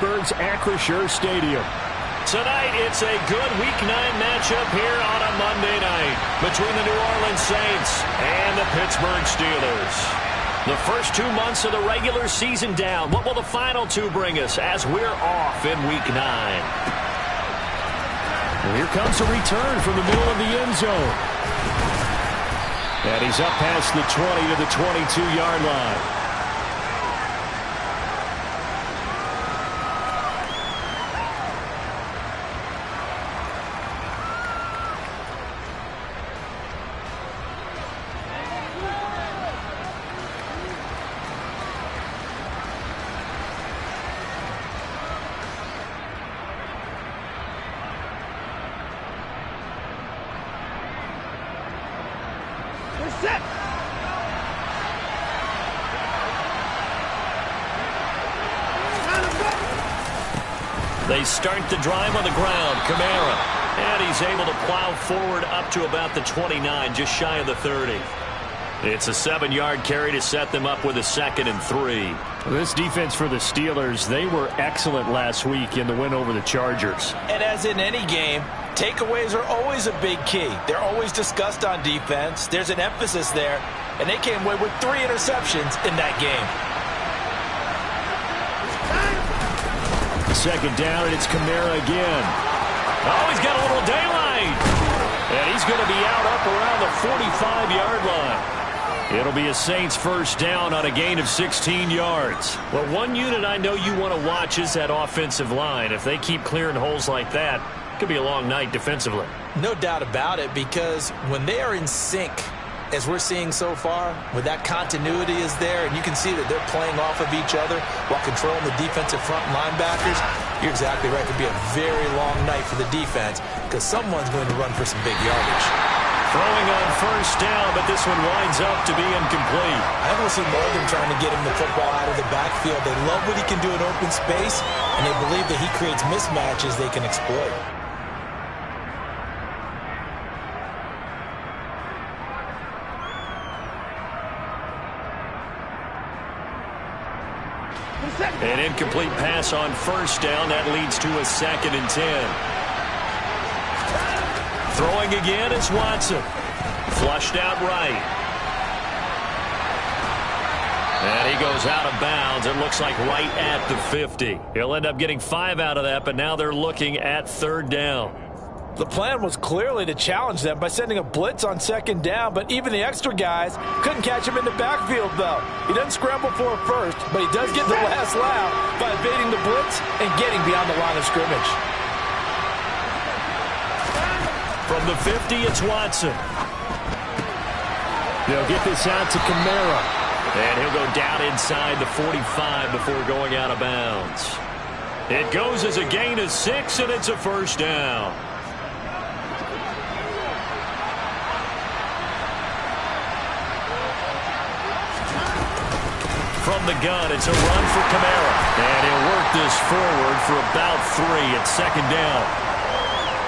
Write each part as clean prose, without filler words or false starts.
Pittsburgh's Acrisure Stadium. Tonight, it's a good Week 9 matchup here on a Monday night between the New Orleans Saints and the Pittsburgh Steelers. The first 2 months of the regular season down. What will the final 2 bring us as we're off in Week 9? Well, here comes a return from the middle of the end zone. And he's up past the 20 to the 22-yard line. They start the drive on the ground. Kamara. And he's able to plow forward up to about the 29, just shy of the 30. It's a 7-yard carry to set them up with a 2nd and 3. This defense for the Steelers, they were excellent last week in the win over the Chargers. And as in any game, takeaways are always a big key. They're always discussed on defense. There's an emphasis there. And they came away with 3 interceptions in that game. 2nd down, and it's Kamara again. Oh, he's got a little daylight. And he's going to be out up around the 45-yard line. It'll be a Saints first down on a gain of 16 yards. Well, one unit I know you want to watch is that offensive line. If they keep clearing holes like that, it could be a long night defensively. No doubt about it, because when they are in sync, as we're seeing so far, when that continuity is there, and you can see that they're playing off of each other while controlling the defensive front linebackers, you're exactly right. It could be a very long night for the defense because someone's going to run for some big yardage. Throwing on first down, but this one winds up to be incomplete. I will see more of them trying to get him the football out of the backfield. They love what he can do in open space, and they believe that he creates mismatches they can exploit. An incomplete pass on first down. That leads to a 2nd and 10. Throwing again is Watson. Flushed out right. And he goes out of bounds. It looks like right at the 50. He'll end up getting 5 out of that, but now they're looking at 3rd down. The plan was clearly to challenge them by sending a blitz on 2nd down, but even the extra guys couldn't catch him in the backfield, though. He doesn't scramble for it first, but he does get the last laugh by evading the blitz and getting beyond the line of scrimmage. From the 50, it's Watson. They'll get this out to Kamara. And he'll go down inside the 45 before going out of bounds. It goes as a gain of 6, and it's a first down. From the gun, it's a run for Kamara. And he'll work this forward for about 3 at 2nd down.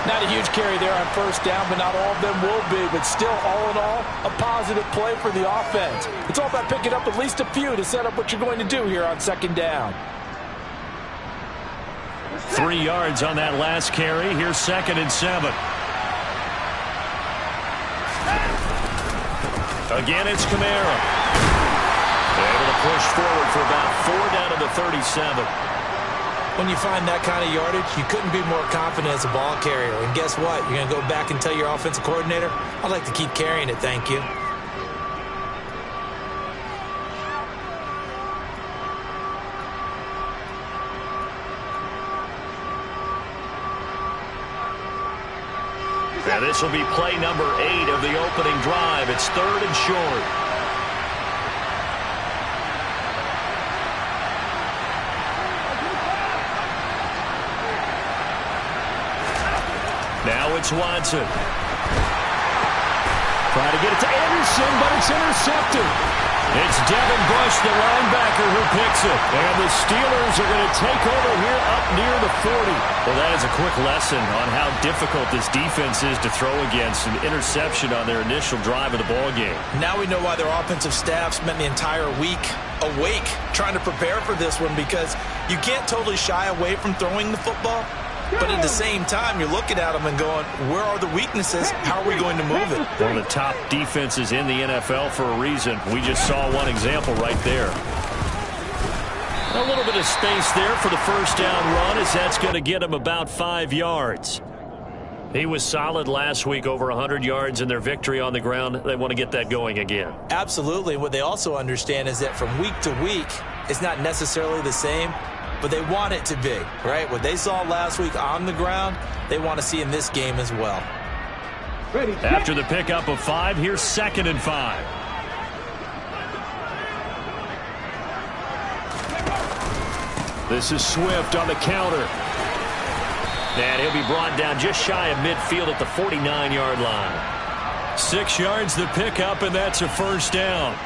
Not a huge carry there on first down, but not all of them will be. But still, all in all, a positive play for the offense. It's all about picking up at least a few to set up what you're going to do here on 2nd down. 3 yards on that last carry. Here's 2nd and 7. Again, it's Kamara. Able to push forward for about 4 down to the 37. When you find that kind of yardage, you couldn't be more confident as a ball carrier. And guess what? You're going to go back and tell your offensive coordinator, I'd like to keep carrying it, thank you. And this will be play number 8 of the opening drive. It's 3rd and short. Now it's Watson. Trying to get it to Anderson, but it's intercepted. It's Devin Bush, the linebacker, who picks it. And the Steelers are going to take over here up near the 40. Well, that is a quick lesson on how difficult this defense is to throw against. An interception on their initial drive of the ball game. Now we know why their offensive staff spent the entire week awake trying to prepare for this one, because you can't totally shy away from throwing the football. But at the same time, you're looking at them and going, where are the weaknesses? How are we going to move it? One of the top defenses in the NFL for a reason. We just saw one example right there. A little bit of space there for the first down run, as that's going to get him about 5 yards. He was solid last week, over 100 yards in their victory on the ground. They want to get that going again. Absolutely. What they also understand is that from week to week, it's not necessarily the same, but they want it to be, right? What they saw last week on the ground, they want to see in this game as well. After the pickup of 5, here's 2nd and 5. This is Swift on the counter. And he'll be brought down just shy of midfield at the 49-yard line. 6 yards the pickup, and that's a first down.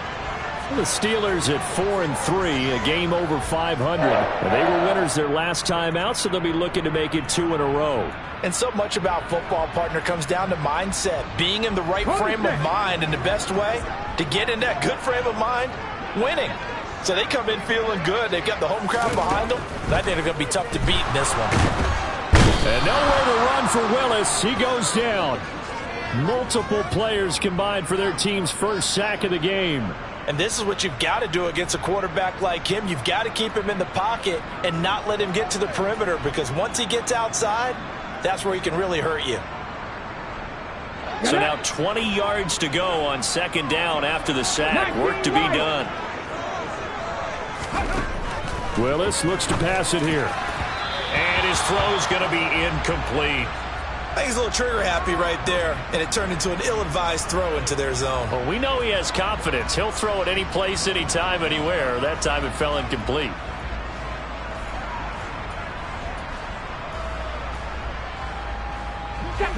The Steelers at 4-3, a game over 500. And they were winners their last time out, so they'll be looking to make it 2 in a row. And so much about football, partner, comes down to mindset. Being in the right frame of mind, and the best way to get in that good frame of mind, winning. So they come in feeling good. They've got the home crowd behind them. I think they're going to be tough to beat in this one. And nowhere to run for Willis. He goes down. Multiple players combined for their team's first sack of the game. And this is what you've got to do against a quarterback like him. You've got to keep him in the pocket and not let him get to the perimeter, because once he gets outside, that's where he can really hurt you. So now 20 yards to go on 2nd down after the sack. Work to be done. Willis looks to pass it here. And his throw's going to be incomplete. I think he's a little trigger happy right there, and it turned into an ill-advised throw into their zone. Well, we know he has confidence. He'll throw it any place, anytime, anywhere. That time it fell incomplete.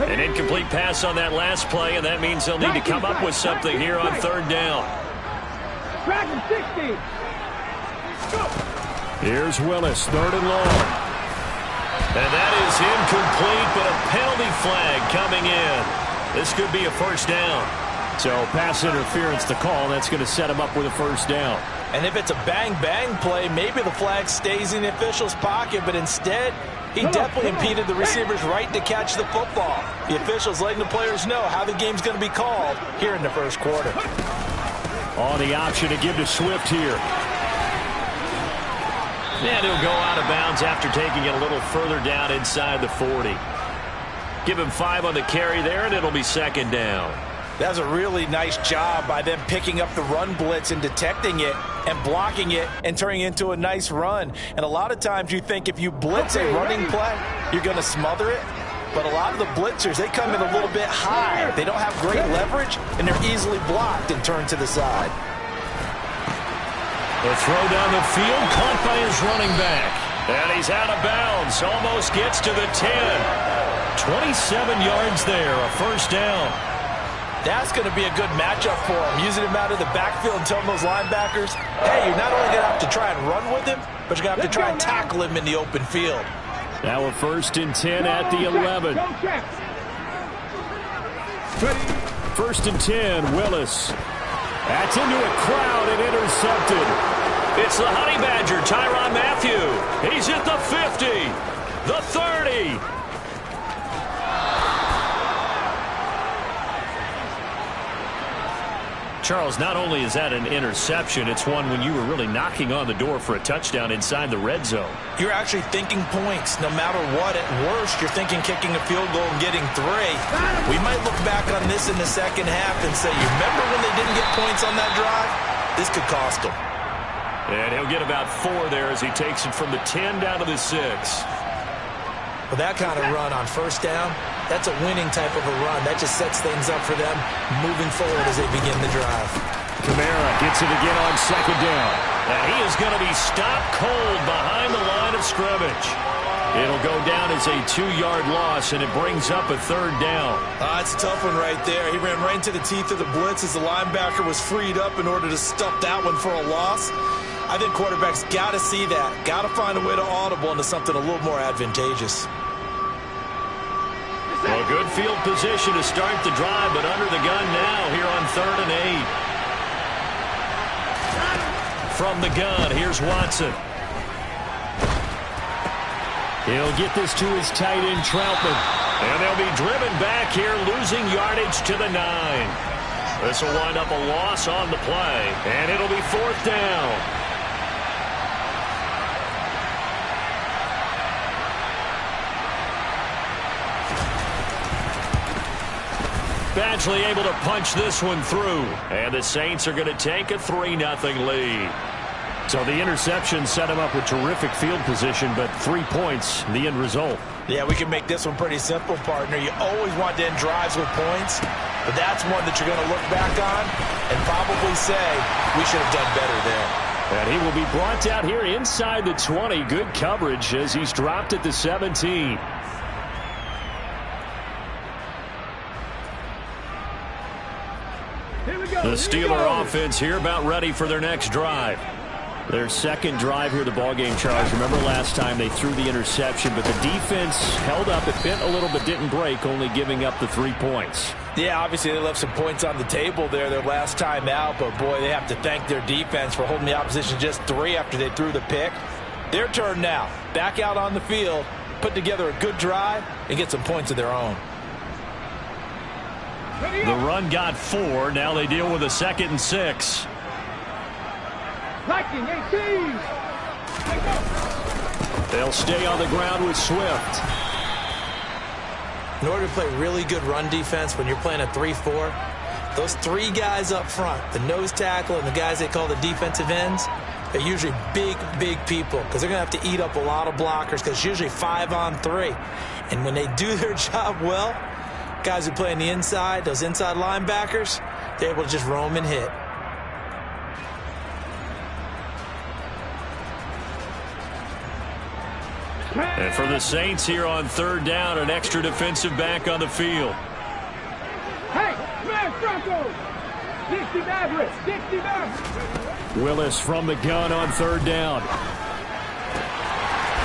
An incomplete pass on that last play, and that means they'll need to come up with something here on 3rd down. Here's Willis, 3rd and long. And that is incomplete, but a penalty flag coming in. This could be a first down. So pass interference to call. That's going to set him up with a first down. And if it's a bang-bang play, maybe the flag stays in the official's pocket, but instead he definitely impeded the receiver's right to catch the football. The officials letting the players know how the game's going to be called here in the first quarter. On the option to give to Swift here. And he'll go out of bounds after taking it a little further down inside the 40. Give him 5 on the carry there, and it'll be 2nd down. That's a really nice job by them picking up the run blitz and detecting it and blocking it and turning it into a nice run. And a lot of times you think if you blitz a running play, you're going to smother it. But a lot of the blitzers, they come in a little bit high. They don't have great leverage, and they're easily blocked and turned to the side. The throw down the field, caught by his running back. And he's out of bounds, almost gets to the 10. 27 yards there, a first down. That's going to be a good matchup for him, using him out of the backfield and telling those linebackers, hey, you're not only going to have to try and run with him, but you're going to have to try and tackle him in the open field. Now a 1st and 10 at the 11. 1st and 10, Willis. That's into a crowd and intercepted. It's the Honey Badger, Tyrann Mathieu. He's at the 50, the 30. Charles, not only is that an interception, it's one when you were really knocking on the door for a touchdown inside the red zone. You're actually thinking points. No matter what, at worst, you're thinking kicking a field goal and getting 3. We might look back on this in the second half and say, you remember when they didn't get points on that drive? This could cost them. And he'll get about 4 there as he takes it from the 10 down to the 6. With that kind of run on first down, that's a winning type of a run. That just sets things up for them moving forward as they begin the drive. Kamara gets it again on 2nd down. And he is going to be stopped cold behind the line of scrimmage. It'll go down as a 2-yard loss, and it brings up a 3rd down. That's a tough one right there. He ran right into the teeth of the blitz as the linebacker was freed up in order to stuff that one for a loss. I think quarterbacks got to see that. Got to find a way to audible into something a little more advantageous. Well, good field position to start the drive, but under the gun now here on 3rd and 8. From the gun, here's Watson. He'll get this to his tight end, Troutman. And they'll be driven back here, losing yardage to the 9. This will wind up a loss on the play, and it'll be 4th down. Badgley able to punch this one through. And the Saints are going to take a 3-0 lead. So the interception set him up with terrific field position, but 3 points, the end result. Yeah, we can make this one pretty simple, partner. You always want to end drives with points, but that's one that you're going to look back on and probably say, we should have done better there. And he will be brought down here inside the 20. Good coverage as he's dropped at the 17. The Steeler offense here about ready for their next drive. Their second drive here, the ballgame, Charles. Remember last time they threw the interception, but the defense held up. It bent a little but didn't break, only giving up the 3 points. Yeah, obviously they left some points on the table there their last time out, but boy, they have to thank their defense for holding the opposition just 3 after they threw the pick. Their turn now. Back out on the field, put together a good drive, and get some points of their own. The run got 4. Now they deal with a 2nd and 6. They'll stay on the ground with Swift. In order to play really good run defense when you're playing a 3-4, those 3 guys up front, the nose tackle and the guys they call the defensive ends, they're usually big, big people because they're going to have to eat up a lot of blockers because it's usually 5-on-3. And when they do their job well, guys who play on the inside, those inside linebackers, they're able to just roam and hit. And for the Saints here on 3rd down, an extra defensive back on the field. Hey, man, Franco! 60 Mavericks, 60 Mavericks! Willis from the gun on 3rd down.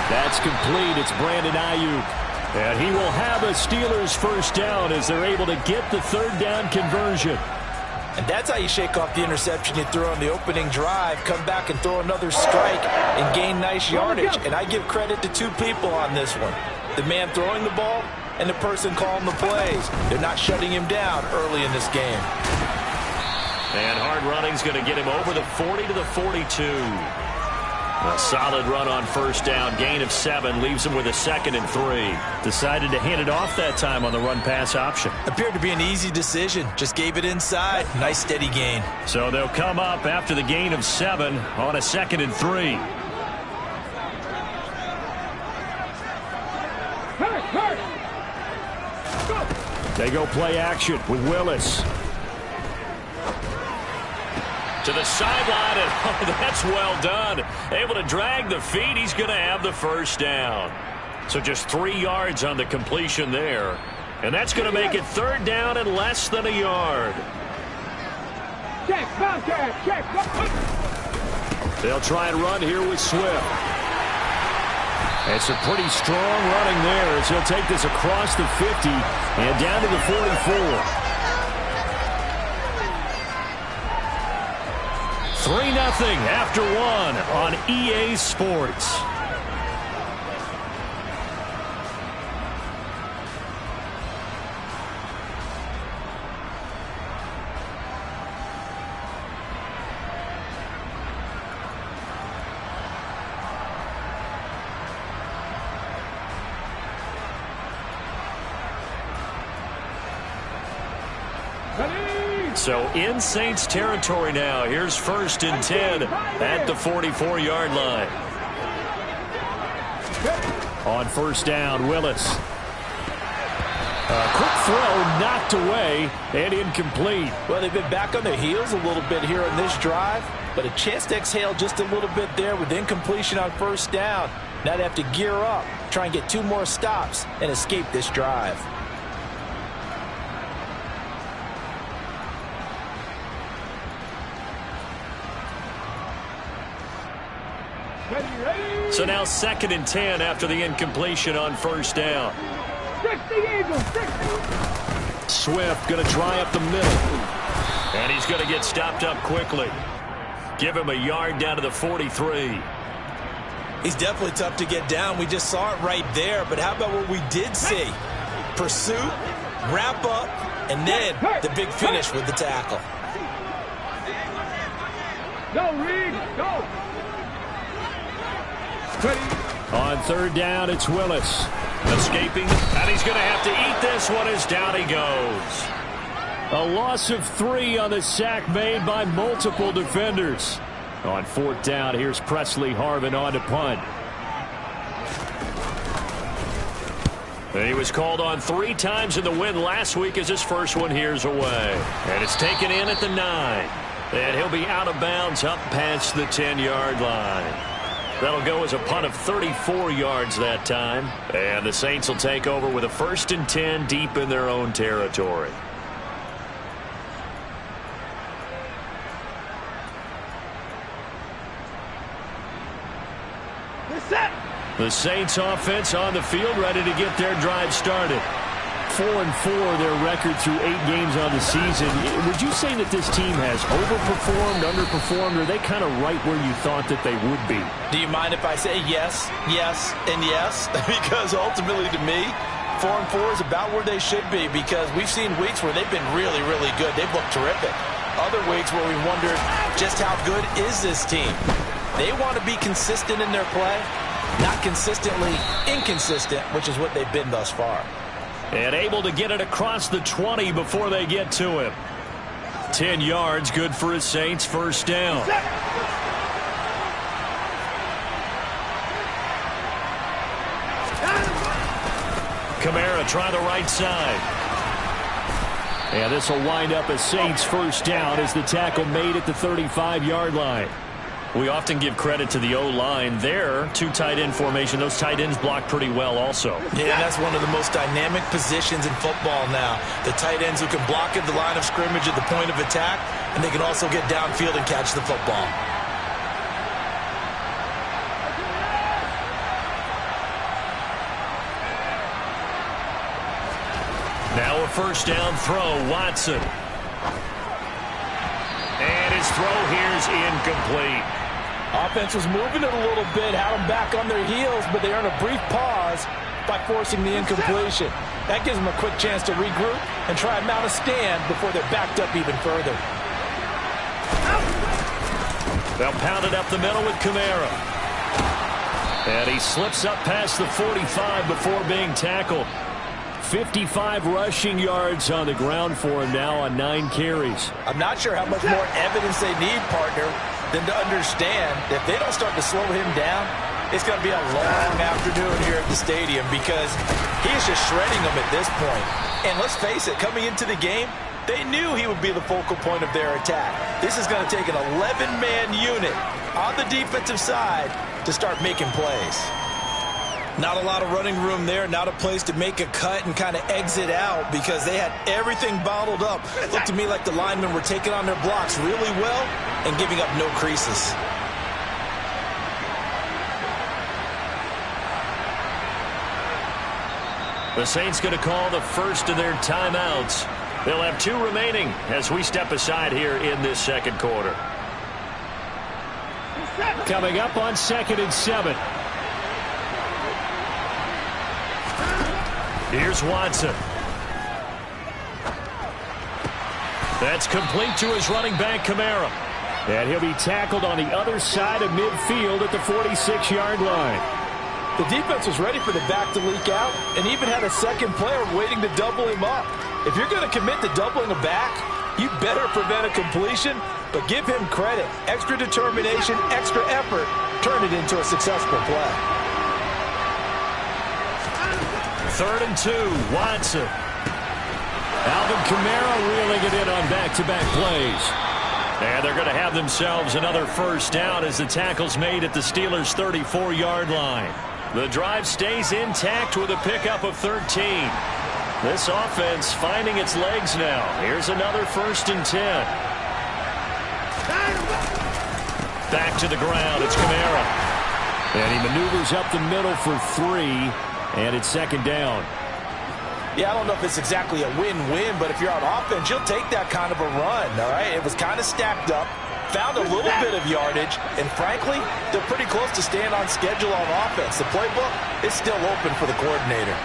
That's complete. It's Brandon Ayuk. And he will have a Steelers first down as they're able to get the 3rd down conversion. And that's how you shake off the interception you threw on the opening drive, come back and throw another strike and gain nice yardage. And I give credit to 2 people on this one. The man throwing the ball and the person calling the plays. They're not shutting him down early in this game. And hard running's going to get him over the 40 to the 42. A solid run on first down. Gain of 7 leaves him with a 2nd and 3. Decided to hand it off that time on the run-pass option. Appeared to be an easy decision. Just gave it inside. Nice steady gain. So they'll come up after the gain of 7 on a 2nd and 3. They go play action with Willis. To the sideline, and oh, that's well done. Able to drag the feet. He's going to have the first down. So just 3 yards on the completion there. And that's going to make it 3rd down and less than a yard. Check, contact, check. They'll try and run here with Swift. It's a pretty strong running there as he'll take this across the 50 and down to the 44. 3-0 after 1 on EA Sports. So in Saints territory now. Here's 1st and 10 at the 44-yard line. On first down, Willis. A quick throw knocked away and incomplete. Well, they've been back on their heels a little bit here on this drive, but a chance to exhale just a little bit there with incompletion on first down. Now they have to gear up, try and get 2 more stops and escape this drive. So now 2nd and 10 after the incompletion on first down. 60 Eagles, 60. Swift going to try up the middle. And he's going to get stopped up quickly. Give him a yard down to the 43. He's definitely tough to get down. We just saw it right there. But how about what we did see? Pursuit, wrap up, and then the big finish with the tackle. Go, Reed, go. On 3rd down, it's Willis. Escaping, and he's going to have to eat this one as down he goes. A loss of 3 on the sack made by multiple defenders. On 4th down, here's Presley Harvin on to punt. And he was called on 3 times in the win last week as his first one here's away. And it's taken in at the 9. And he'll be out of bounds up past the 10-yard line. That'll go as a punt of 34 yards that time. And the Saints will take over with a 1st and 10 deep in their own territory. The Saints offense on the field ready to get their drive started. 4-4 their record through 8 games on the season. Would you say that this team has overperformed, underperformed, or are they kind of right where you thought that they would be? Do you mind if I say yes, yes, and yes? Because ultimately to me, 4-4 is about where they should be because we've seen weeks where they've been really, really good. They've looked terrific. Other weeks where we wondered just how good is this team. They want to be consistent in their play, not consistently inconsistent, which is what they've been thus far. And able to get it across the 20 before they get to him. 10 yards, good for his Saints, 1st down. Kamara try the right side. And this will wind up a Saints 1st down as the tackle made at the 35-yard line. We often give credit to the O-line there. 2 tight end formation. Those tight ends block pretty well also. Yeah, that's one of the most dynamic positions in football now. The tight ends who can block at the line of scrimmage at the point of attack, and they can also get downfield and catch the football. Now a 1st down throw, Watson. And his throw here's incomplete. Offense was moving it a little bit, had them back on their heels, but they earned a brief pause by forcing the incompletion. That gives them a quick chance to regroup and try and mount a stand before they're backed up even further. They'll pound it up the middle with Kamara. And he slips up past the 45 before being tackled. 55 rushing yards on the ground for him now on 9 carries. I'm not sure how much more evidence they need, partner, than to understand that if they don't start to slow him down, it's going to be a long afternoon here at the stadium because he is just shredding them at this point. And let's face it, coming into the game, they knew he would be the focal point of their attack. This is going to take an 11-man unit on the defensive side to start making plays. Not a lot of running room there, not a place to make a cut and kind of exit out because they had everything bottled up. It looked to me like the linemen were taking on their blocks really well and giving up no creases. The Saints going to call the first of their timeouts. They'll have 2 remaining as we step aside here in this 2nd quarter. Coming up on 2nd and 7. Here's Watson. That's complete to his running back, Kamara. And he'll be tackled on the other side of midfield at the 46-yard line. The defense was ready for the back to leak out and even had a second player waiting to double him up. If you're going to commit to doubling a back, you better prevent a completion, but give him credit. Extra determination, extra effort, turn it into a successful play. 3rd and 2, Watson. Alvin Kamara reeling it in on back-to-back plays. And they're going to have themselves another 1st down as the tackle's made at the Steelers' 34-yard line. The drive stays intact with a pickup of 13. This offense finding its legs now. Here's another 1st and 10. Back to the ground. It's Kamara. And he maneuvers up the middle for 3, and it's second down. Yeah, I don't know if it's exactly a win-win, but if you're on offense, you'll take that kind of a run, all right? It was kind of stacked up, found a little bit of yardage, and frankly, they're pretty close to staying on schedule on offense. The playbook is still open for the coordinator.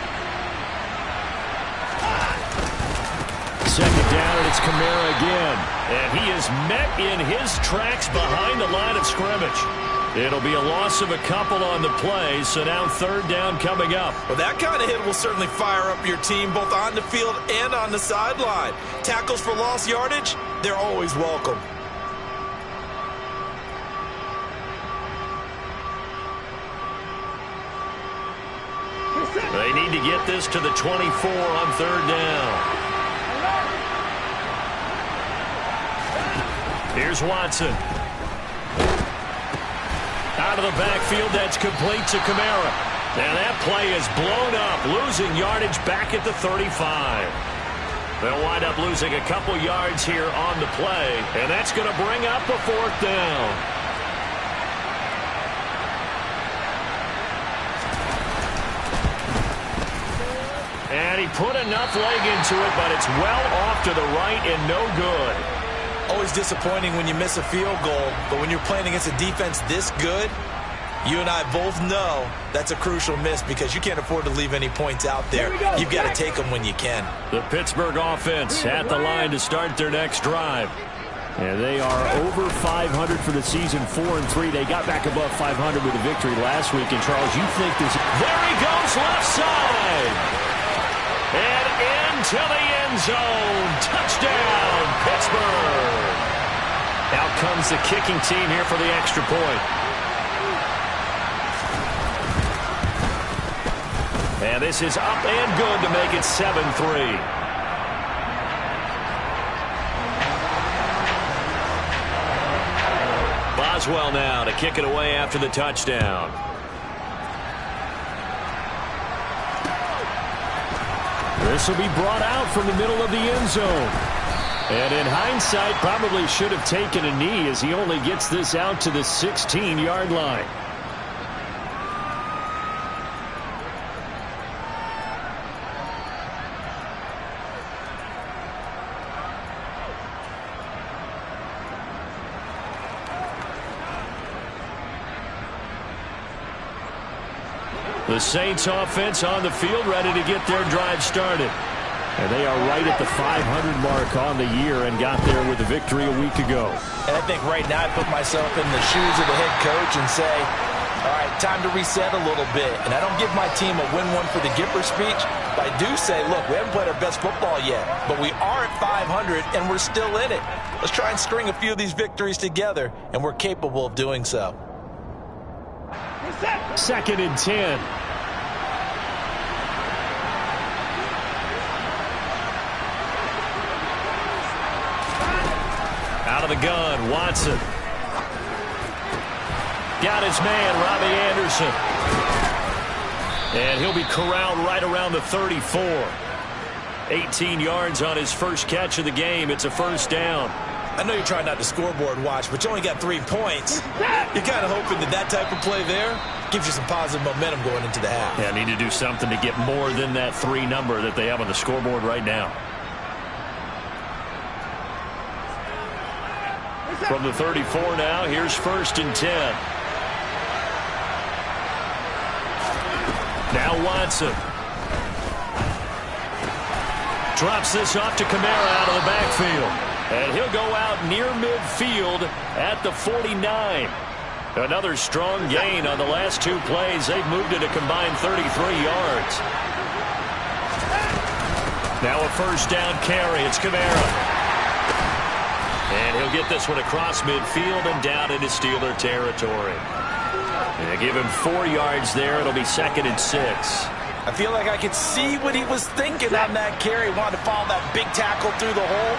Second down, and it's Kamara again. And he is met in his tracks behind the line of scrimmage. It'll be a loss of a couple on the play, so now third down coming up. Well, that kind of hit will certainly fire up your team both on the field and on the sideline. Tackles for lost yardage, they're always welcome. They need to get this to the 24 on third down. Here's Watson. Out of the backfield, that's complete to Kamara. And that play is blown up, losing yardage back at the 35. They'll wind up losing a couple yards here on the play, and that's going to bring up a fourth down. And he put enough leg into it, but it's well off to the right and no good. Always disappointing when you miss a field goal, but when you're playing against a defense this good, you and I both know that's a crucial miss because you can't afford to leave any points out there. You've got to take them when you can. The Pittsburgh offense at the line to start their next drive. And they are over 500 for the season, 4-3. They got back above 500 with a victory last week. And, Charles, you think this... There he goes, left side. And into the end zone. Touchdown, Pittsburgh. Out comes the kicking team here for the extra point. And this is up and good to make it 7-3. Boswell now to kick it away after the touchdown. This will be brought out from the middle of the end zone. And in hindsight, probably should have taken a knee as he only gets this out to the 16-yard line. The Saints offense on the field, ready to get their drive started. And they are right at the 500 mark on the year and got there with a victory a week ago. And I think right now I put myself in the shoes of the head coach and say, all right, time to reset a little bit. And I don't give my team a win one for the Gipper speech, but I do say, look, we haven't played our best football yet, but we are at 500 and we're still in it. Let's try and string a few of these victories together, and we're capable of doing so. Second and 10. Out of the gun, Watson. Got his man, Robbie Anderson. And he'll be corralled right around the 34. 18 yards on his first catch of the game. It's a first down. I know you're trying not to scoreboard watch, but you only got 3 points. You're kind of hoping that that type of play there gives you some positive momentum going into the half. Yeah, need to do something to get more than that 3 number that they have on the scoreboard right now. From the 34 now, here's first and 10. Now Watson. Drops this off to Kamara out of the backfield. And he'll go out near midfield at the 49. Another strong gain on the last 2 plays. They've moved it a combined 33 yards. Now a first down carry. It's Kamara. And he'll get this one across midfield and down into Steeler territory. And they give him 4 yards there. It'll be second and 6. I feel like I could see what he was thinking on that carry. He wanted to follow that big tackle through the hole.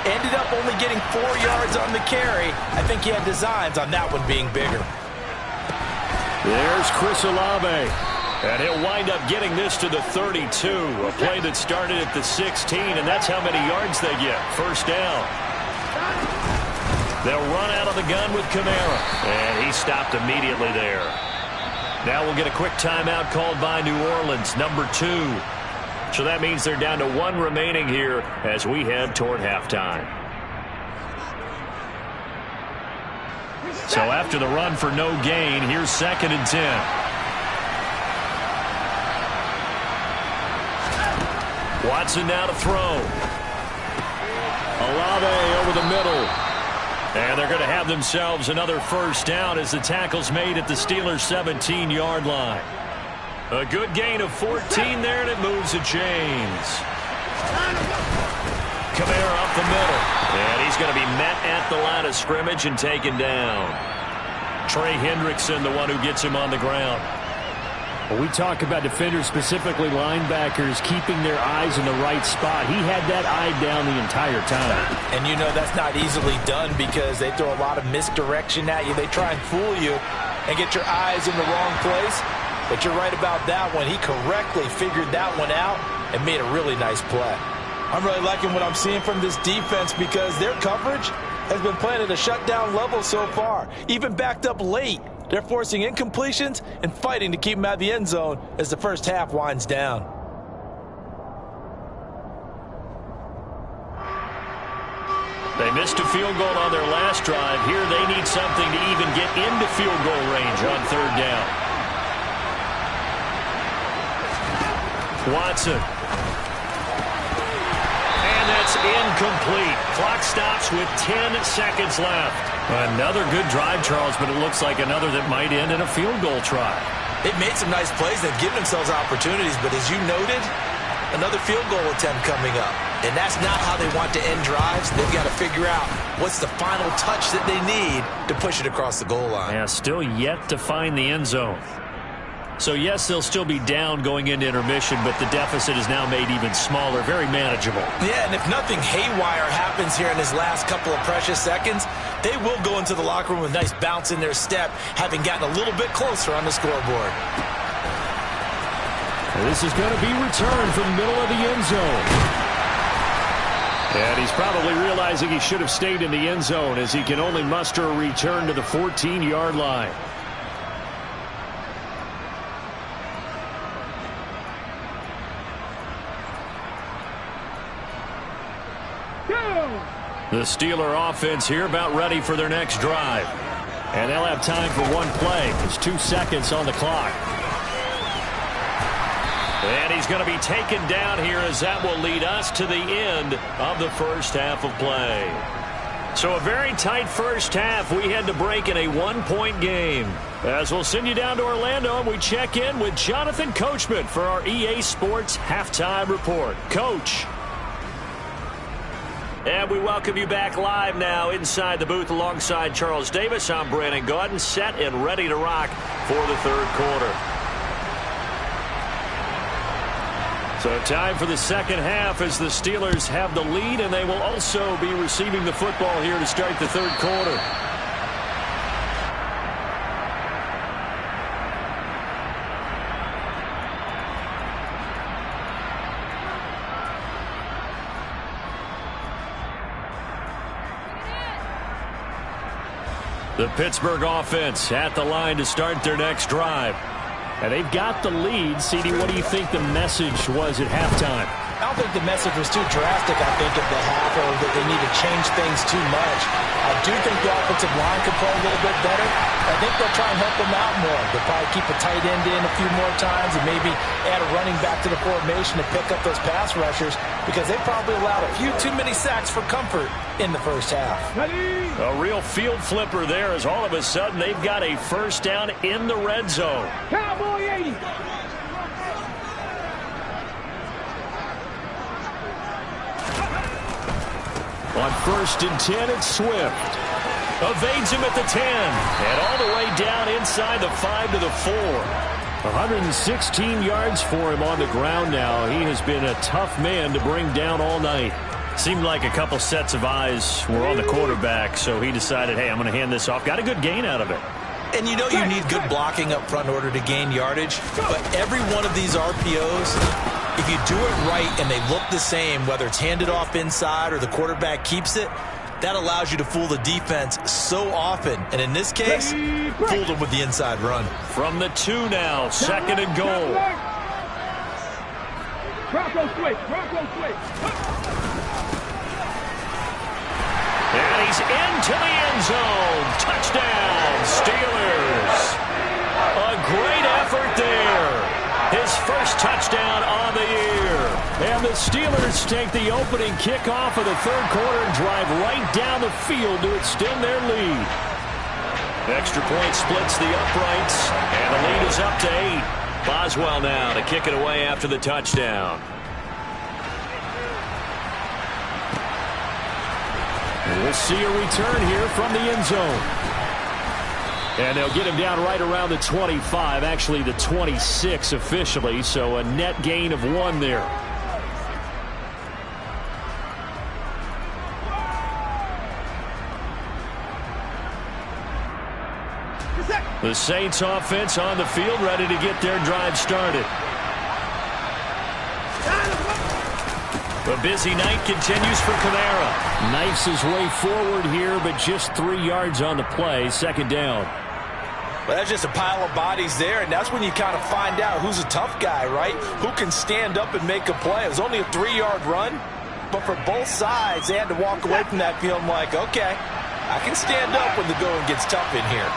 Ended up only getting 4 yards on the carry. I think he had designs on that one being bigger. There's Chris Olave. And he'll wind up getting this to the 32. A play that started at the 16, and that's how many yards they get. First down. They'll run out of the gun with Kamara. And he stopped immediately there. Now we'll get a quick timeout called by New Orleans, number 2. So that means they're down to 1 remaining here as we head toward halftime. So after the run for no gain, here's 2nd and 10. Watson now to throw. Olave over the middle. And they're going to have themselves another first down as the tackle's made at the Steelers' 17-yard line. A good gain of 14 there, and it moves the chains. Kamara up the middle. And he's going to be met at the line of scrimmage and taken down. Trey Hendrickson, the one who gets him on the ground. When we talk about defenders, specifically linebackers, keeping their eyes in the right spot, he had that eye down the entire time. And you know that's not easily done because they throw a lot of misdirection at you. They try and fool you and get your eyes in the wrong place. But you're right about that one. He correctly figured that one out and made a really nice play. I'm really liking what I'm seeing from this defense because their coverage has been playing at a shutdown level so far. Even backed up late. They're forcing incompletions and fighting to keep them out of the end zone as the first half winds down. They missed a field goal on their last drive. Here they need something to even get into field goal range on 3rd down. Watson. And that's incomplete. Clock stops with 10 seconds left. Another good drive, Charles, but it looks like another that might end in a field goal try. They've made some nice plays. They've given themselves opportunities, but as you noted, another field goal attempt coming up. And that's not how they want to end drives. They've got to figure out what's the final touch that they need to push it across the goal line. Yeah, still yet to find the end zone. So, yes, they'll still be down going into intermission, but the deficit is now made even smaller, very manageable. Yeah, and if nothing haywire happens here in his last couple of precious seconds, they will go into the locker room with a nice bounce in their step, having gotten a little bit closer on the scoreboard. This is going to be returned from the middle of the end zone. And he's probably realizing he should have stayed in the end zone as he can only muster a return to the 14-yard line. The Steeler offense here about ready for their next drive. And they'll have time for one play. There's 2 seconds on the clock. And he's going to be taken down here as that will lead us to the end of the first half of play. So a very tight first half. We had to break in a 1-point game. As we'll send you down to Orlando and we check in with Jonathan Coachman for our EA Sports Halftime Report. Coach. And we welcome you back live now inside the booth alongside Charles Davis. I'm Brandon Gaudin, set and ready to rock for the 3rd quarter. So time for the second half as the Steelers have the lead, and they will also be receiving the football here to start the 3rd quarter. The Pittsburgh offense at the line to start their next drive. And they've got the lead. CD, what do you think the message was at halftime? I don't think the message was too drastic, I think, at the half, or that they need to change things too much. I do think the offensive line could play a little bit better. I think they'll try and help them out more. They'll probably keep a tight end in a few more times and maybe add a running back to the formation to pick up those pass rushers because they probably allowed a few too many sacks for comfort in the first half. A real field flipper there as all of a sudden they've got a first down in the red zone. Cowboy 80. On 1st and 10, it's Swift. Evades him at the 10. And all the way down inside the 5 to the 4. 116 yards for him on the ground now. He has been a tough man to bring down all night. Seemed like a couple sets of eyes were on the quarterback, so he decided, hey, I'm going to hand this off. Got a good gain out of it. And you know you need good blocking up front in order to gain yardage, but every one of these RPOs, if you do it right and they look the same, whether it's handed off inside or the quarterback keeps it, That allows you to fool the defense so often. And in this case, fooled them with the inside run. From the 2 now, 2nd and goal. Bronco switch, Bronco switch. And he's into the end zone. Touchdown, Steelers. A great effort there. His first touchdown on the year. And the Steelers take the opening kickoff of the 3rd quarter and drive right down the field to extend their lead. Extra point splits the uprights, and the lead is up to 8. Boswell now to kick it away after the touchdown. We'll see a return here from the end zone. And they'll get him down right around the 25, actually the 26 officially, so a net gain of 1 there. The Saints offense on the field, ready to get their drive started. A busy night continues for Kamara. Knifes his way forward here, but just 3 yards on the play, 2nd down. Well, that's just a pile of bodies there, and that's when you kind of find out who's a tough guy, right? Who can stand up and make a play. It was only a 3-yard run, but for both sides, they had to walk away from that feeling like, okay, I can stand up when the going gets tough in here.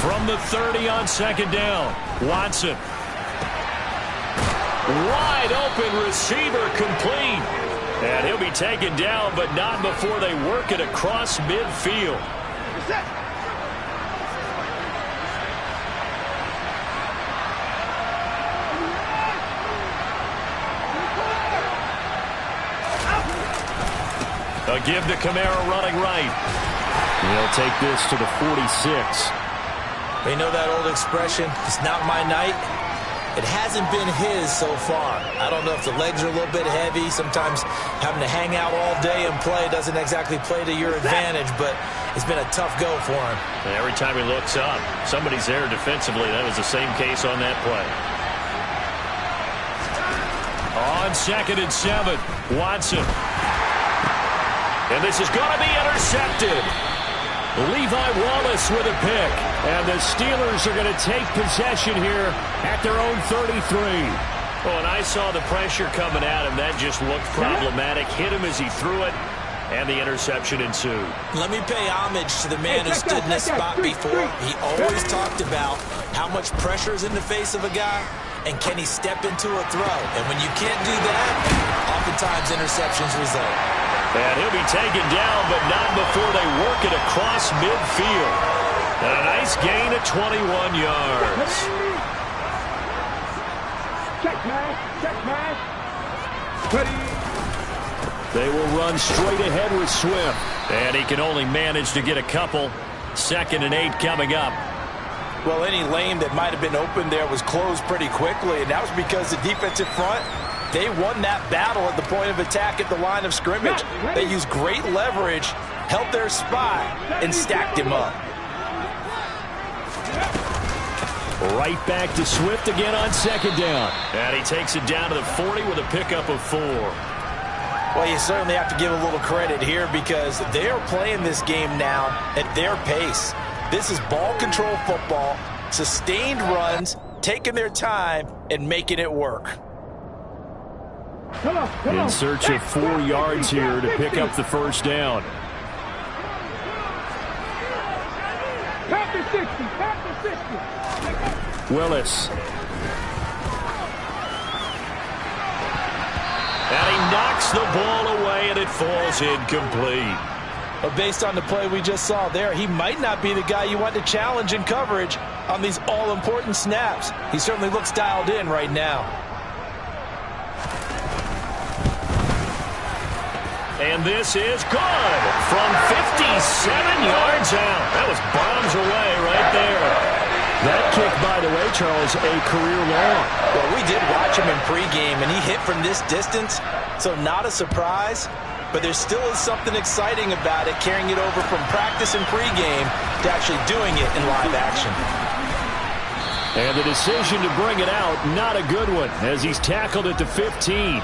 From the 30 on 2nd down, Watson. Wide open receiver complete. And he'll be taken down, but not before they work it across midfield. A give to Kamara running right. He'll take this to the 46. You know that old expression, it's not my night? It hasn't been his so far. I don't know if the legs are a little bit heavy. Sometimes having to hang out all day and play doesn't exactly play to your advantage, but it's been a tough go for him. And every time he looks up, somebody's there defensively. That was the same case on that play. On 2nd and 7, Watson. And this is going to be intercepted. Levi Wallace with a pick. And the Steelers are going to take possession here at their own 33. Oh, and I saw the pressure coming at him. That just looked problematic. Hit him as he threw it, and the interception ensued. Let me pay homage to the man who stood in this spot before. He always talked about how much pressure is in the face of a guy, and can he step into a throw. And when you can't do that, oftentimes interceptions result. And he'll be taken down, but not before they work it across midfield. And a nice gain of 21 yards. Check pass. Ready. They will run straight ahead with Swift. And he can only manage to get a couple. 2nd and 8 coming up. Well, any lane that might have been open there was closed pretty quickly, and that was because the defensive front, they won that battle at the point of attack at the line of scrimmage. They used great leverage, held their spot, and stacked him up. Right back to Swift again on 2nd down. And he takes it down to the 40 with a pickup of 4. Well, you certainly have to give a little credit here because they are playing this game now at their pace. This is ball control football, sustained runs, taking their time, and making it work. In search of 4 yards here to pick up the 1st down. Willis. And he knocks the ball away, and it falls incomplete. But based on the play we just saw there, he might not be the guy you want to challenge in coverage on these all-important snaps. He certainly looks dialed in right now. And this is good from 57 yards out. That was bombs away right there. That kick, by the way, Charles, a career long. Well, we did watch him in pregame, and he hit from this distance, so not a surprise. But there still is something exciting about it, carrying it over from practice and pregame to actually doing it in live action. And the decision to bring it out, not a good one, as he's tackled at the 15.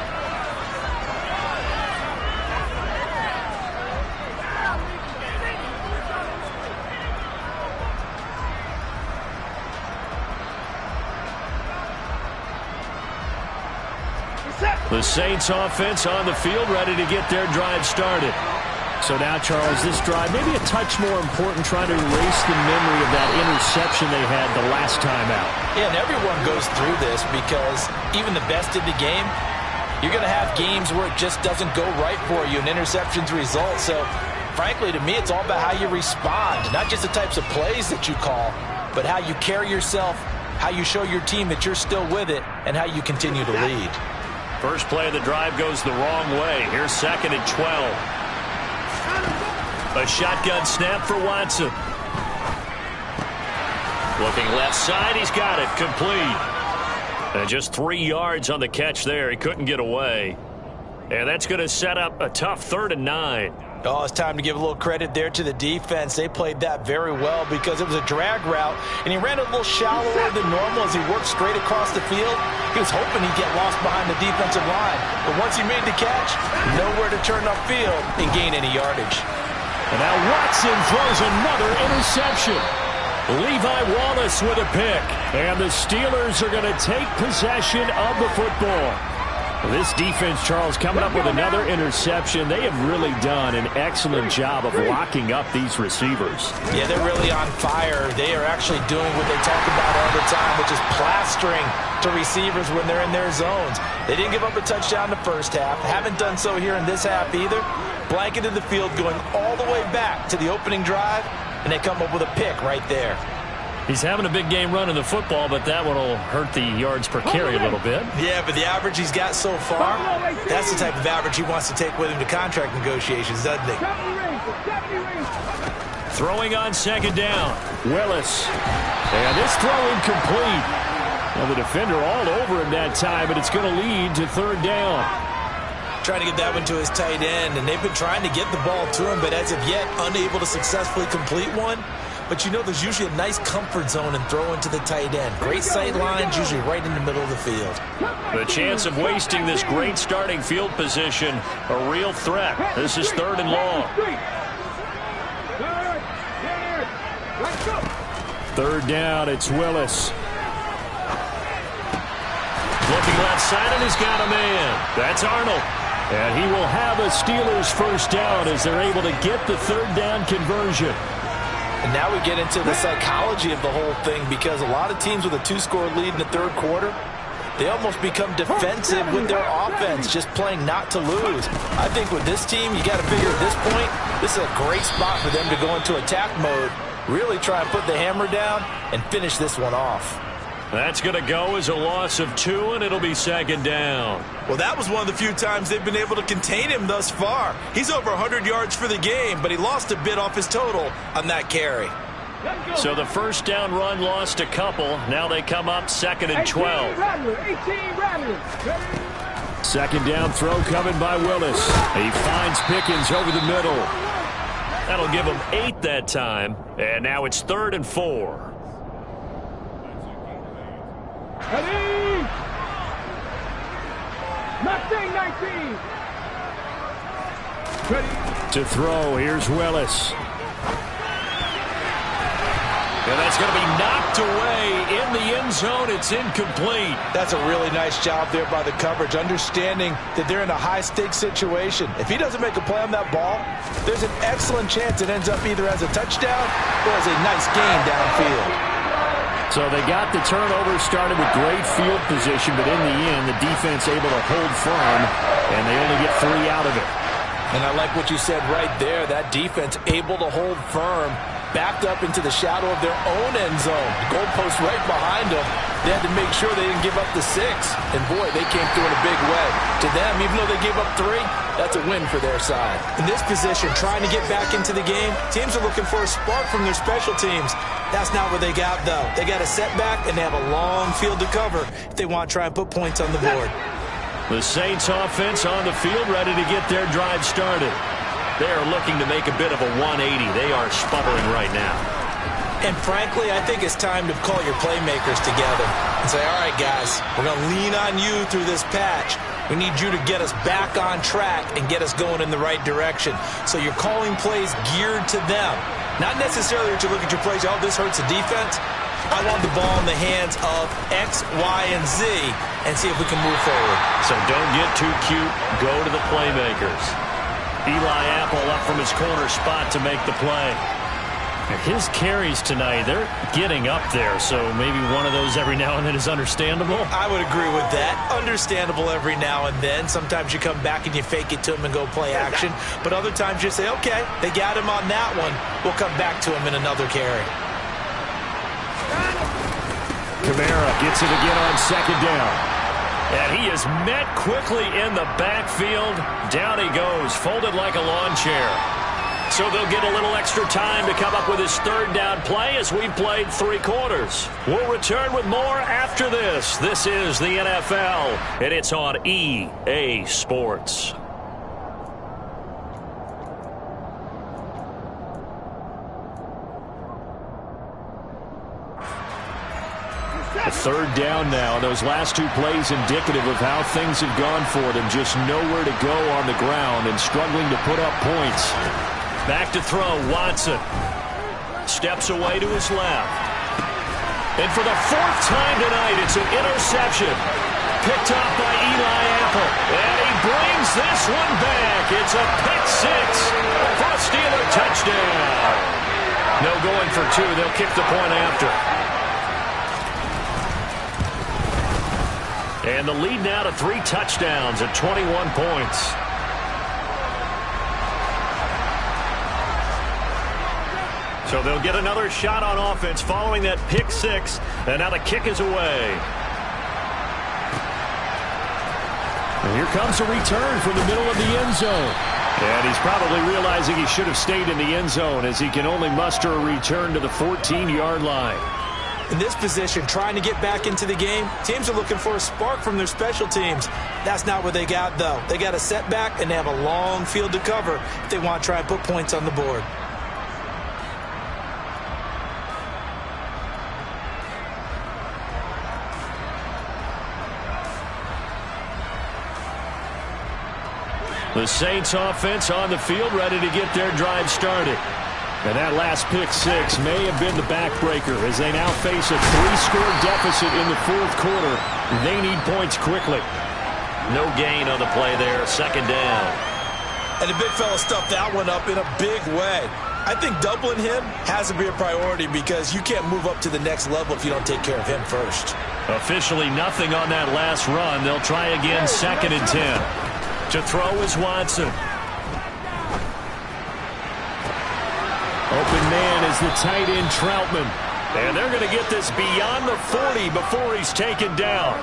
The Saints offense on the field, ready to get their drive started. So now, Charles, this drive maybe a touch more important, trying to erase the memory of that interception they had the last time out. Yeah, and everyone goes through this because even the best in the game, you're going to have games where it just doesn't go right for you, and interceptions result. So, frankly, to me, it's all about how you respond, not just the types of plays that you call, but how you carry yourself, how you show your team that you're still with it, and how you continue to lead. First play of the drive goes the wrong way. Here's 2nd and 12. A shotgun snap for Watson. Looking left side, he's got it, complete. And just 3 yards on the catch there. He couldn't get away. And that's going to set up a tough 3rd and 9. Oh, it's time to give a little credit there to the defense. They played that very well because it was a drag route, and he ran a little shallower than normal as he worked straight across the field. He was hoping he'd get lost behind the defensive line, but once he made the catch, nowhere to turn upfield and gain any yardage. And now Watson throws another interception. Levi Wallace with a pick, and the Steelers are going to take possession of the football. This defense, Charles, coming up with another interception. They have really done an excellent job of locking up these receivers. Yeah, they're really on fire. They are actually doing what they talk about all the time, which is plastering to receivers when they're in their zones. They didn't give up a touchdown the first half. Haven't done so here in this half either. Blanketed the field going all the way back to the opening drive, and they come up with a pick right there. He's having a big game running the football, but that one will hurt the yards per carry a little bit. Yeah, but the average he's got so far, that's the type of average he wants to take with him to contract negotiations, doesn't he? Throwing on 2nd down. Willis. And this throw incomplete. Well, the defender all over him that time, but it's going to lead to 3rd down. Trying to get that one to his tight end, and they've been trying to get the ball to him, but as of yet, unable to successfully complete one. But you know there's usually a nice comfort zone in throwing to the tight end. Great sight lines, usually right in the middle of the field. The chance of wasting this great starting field position, a real threat. This is 3rd and long. 3rd down, it's Willis. Looking left side, and he's got a man. That's Arnold. And he will have a Steelers first down as they're able to get the 3rd down conversion. And now we get into the psychology of the whole thing, because a lot of teams with a 2-score lead in the 3rd quarter, they almost become defensive with their offense, just playing not to lose. I think with this team, you got to figure at this point, this is a great spot for them to go into attack mode, really try and put the hammer down and finish this one off. That's going to go as a loss of 2, and it'll be 2nd down. Well, that was one of the few times they've been able to contain him thus far. He's over 100 yards for the game, but he lost a bit off his total on that carry. So the first down run lost a couple. Now they come up 2nd and 12. 2nd down throw coming by Willis. He finds Pickens over the middle. That'll give him 8 that time. And now it's 3rd and 4. Ready? 19. Ready? To throw, here's Willis. And that's going to be knocked away in the end zone. It's incomplete. That's a really nice job there by the coverage, understanding that they're in a high-stakes situation. If he doesn't make a play on that ball, there's an excellent chance it ends up either as a touchdown or as a nice gain downfield. So they got the turnover, started with great field position, but in the end, the defense able to hold firm, and they only get 3 out of it. And I like what you said right there. That defense able to hold firm, backed up into the shadow of their own end zone. The goalpost right behind them. They had to make sure they didn't give up the 6. And, boy, they came through in a big way. To them, even though they gave up 3, that's a win for their side. In this position, trying to get back into the game, teams are looking for a spark from their special teams. That's not what they got, though. They got a setback, and they have a long field to cover if they want to try and put points on the board. The Saints offense on the field, ready to get their drive started. They are looking to make a bit of a 180. They are sputtering right now. And frankly, I think it's time to call your playmakers together and say, all right, guys, we're going to lean on you through this patch. We need you to get us back on track and get us going in the right direction. So you're calling plays geared to them. Not necessarily that you look at your plays, oh, this hurts the defense. I want the ball in the hands of X, Y, and Z and see if we can move forward. So don't get too cute. Go to the playmakers. Eli Apple up from his corner spot to make the play. His carries tonight, they're getting up there, so maybe one of those every now and then is understandable. I would agree with that. Understandable every now and then. Sometimes you come back and you fake it to him and go play action. But other times you say, okay, they got him on that one. We'll come back to him in another carry. Kamara gets it again on second down. And he is met quickly in the backfield. Down he goes, folded like a lawn chair. So they'll get a little extra time to come up with his third down play as we've played 3 quarters. We'll return with more after this. This is the NFL, and it's on EA Sports. A third down now. Those last 2 plays indicative of how things have gone for them. Just nowhere to go on the ground and struggling to put up points. Back to throw, Watson. Steps away to his left. And for the 4th time tonight, it's an interception. Picked up by Eli Apple. And he brings this one back. It's a pick 6 for a Steeler touchdown. No going for 2. They'll kick the point after. And the lead now to 3 touchdowns at 21 points. So they'll get another shot on offense following that pick 6. And now the kick is away. And here comes a return from the middle of the end zone. And he's probably realizing he should have stayed in the end zone as he can only muster a return to the 14-yard line. In this position, trying to get back into the game, teams are looking for a spark from their special teams. That's not what they got, though. They got a setback, and they have a long field to cover if they want to try and put points on the board. The Saints offense on the field, ready to get their drive started. And that last pick 6 may have been the backbreaker as they now face a 3-score deficit in the 4th quarter. They need points quickly. No gain on the play there, second down. And the big fella stuffed that one up in a big way. I think doubling him has to be a priority because you can't move up to the next level if you don't take care of him first. Officially nothing on that last run. They'll try again, second and 10. To throw is Watson. Open man is the tight end, Troutman. And they're going to get this beyond the 40 before he's taken down.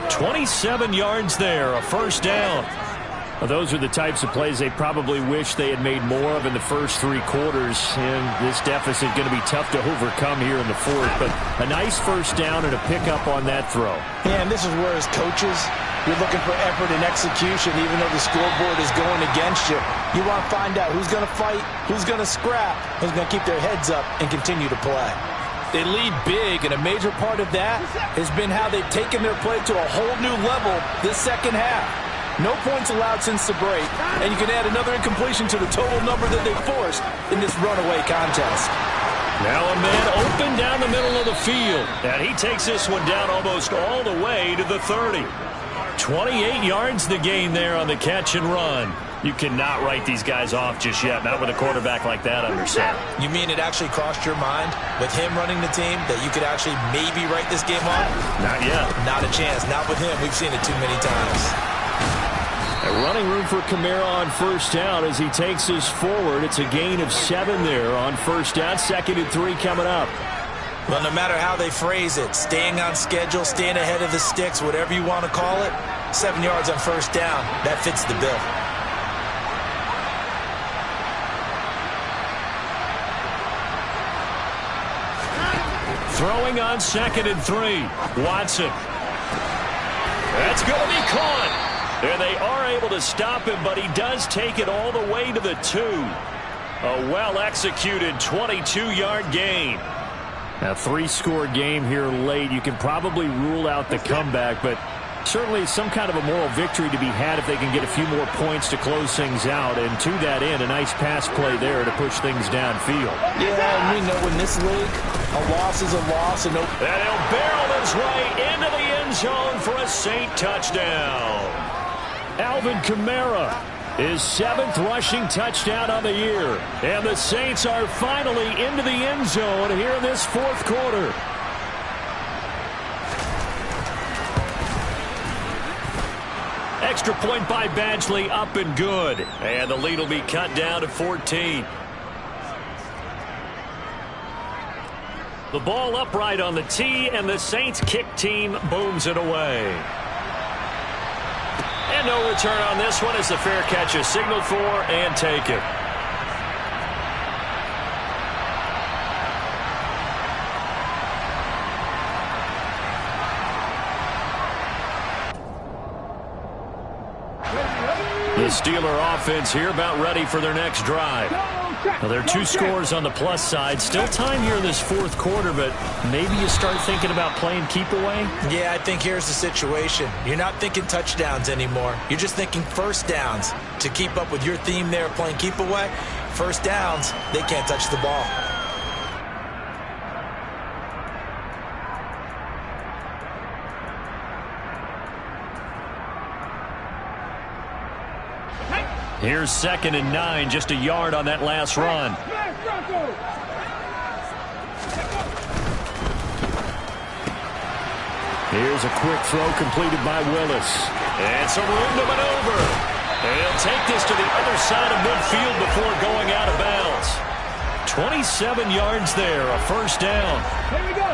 27 yards there, a first down. Well, those are the types of plays they probably wish they had made more of in the first 3 quarters. And this deficit going to be tough to overcome here in the 4th. But a nice first down and a pickup on that throw. Yeah, and this is where as coaches, you're looking for effort and execution even though the scoreboard is going against you. You want to find out who's going to fight, who's going to scrap, who's going to keep their heads up and continue to play. They lead big, and a major part of that has been how they've taken their play to a whole new level this second half. No points allowed since the break, and you can add another incompletion to the total number that they forced in this runaway contest. Now a man open down the middle of the field, and he takes this one down almost all the way to the 30. 28 yards the gain there on the catch and run. You cannot write these guys off just yet, not with a quarterback like that under center. You mean it actually crossed your mind with him running the team that you could actually maybe write this game off? Not yet. Not a chance. Not with him. We've seen it too many times. A running room for Kamara on first down as he takes this forward. It's a gain of 7 there on first down. Second and 3 coming up. Well, no matter how they phrase it, staying on schedule, staying ahead of the sticks, whatever you want to call it, 7 yards on first down, that fits the bill. Throwing on second and 3. Watson. That's going to be caught. And they are able to stop him, but he does take it all the way to the 2. A well-executed 22-yard gain. A three-score game here late. You can probably rule out the comeback, but certainly some kind of a moral victory to be had if they can get a few more points to close things out. And to that end, a nice pass play there to push things downfield. Yeah, and we know in this league, a loss is a loss. And he'll barrel his way into the end zone for a Saint touchdown. Alvin Kamara, his 7th rushing touchdown on the year. And the Saints are finally into the end zone here in this 4th quarter. Extra point by Badgley, up and good. And the lead will be cut down to 14. The ball upright on the tee, and the Saints kick team booms it away. And no return on this one as the fair catch is signaled for and taken. The Steeler offense here about ready for their next drive. Now, there are 2 scores on the plus side. Still time here in this 4th quarter, but maybe you start thinking about playing keep away? Yeah, I think here's the situation. You're not thinking touchdowns anymore. You're just thinking first downs. To keep up with your theme there, playing keep away, first downs, they can't touch the ball. Here's 2nd and 9, just a yard on that last run. Here's a quick throw completed by Willis. And some room to maneuver. And he'll take this to the other side of midfield before going out of bounds. 27 yards there, a first down. Here we go.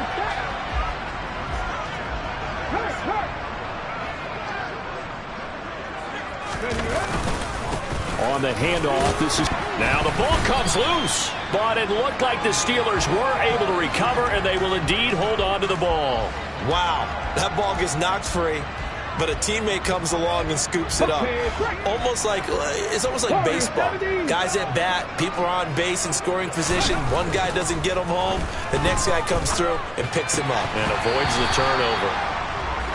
On the handoff, this is... Now the ball comes loose, but it looked like the Steelers were able to recover, and they will indeed hold on to the ball. Wow, that ball gets knocked free, but a teammate comes along and scoops it up. It's almost like baseball. Guys at bat, people are on base in scoring position. One guy doesn't get them home. The next guy comes through and picks him up. And avoids the turnover.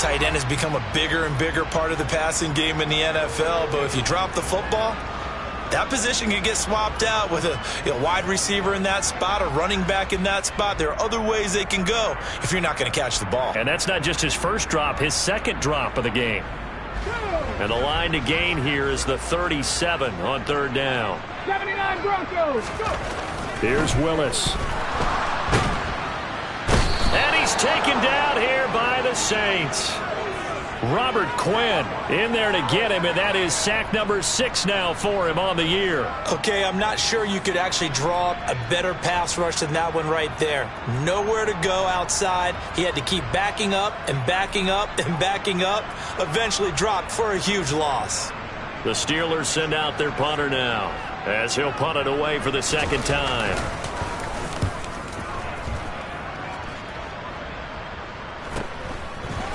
Tight end has become a bigger and bigger part of the passing game in the NFL, but if you drop the football, that position can get swapped out with a wide receiver in that spot, a running back in that spot. There are other ways they can go if you're not going to catch the ball. And that's not just his first drop, his 2nd drop of the game. And the line to gain here is the 37 on 3rd down. 79 Broncos. Go. Here's Willis. And he's taken down here by the Saints. Robert Quinn in there to get him, and that is sack number 6 now for him on the year. Okay, I'm not sure you could actually draw up a better pass rush than that one right there. Nowhere to go outside. He had to keep backing up and backing up and backing up. Eventually dropped for a huge loss. The Steelers send out their punter now as he'll punt it away for the 2nd time.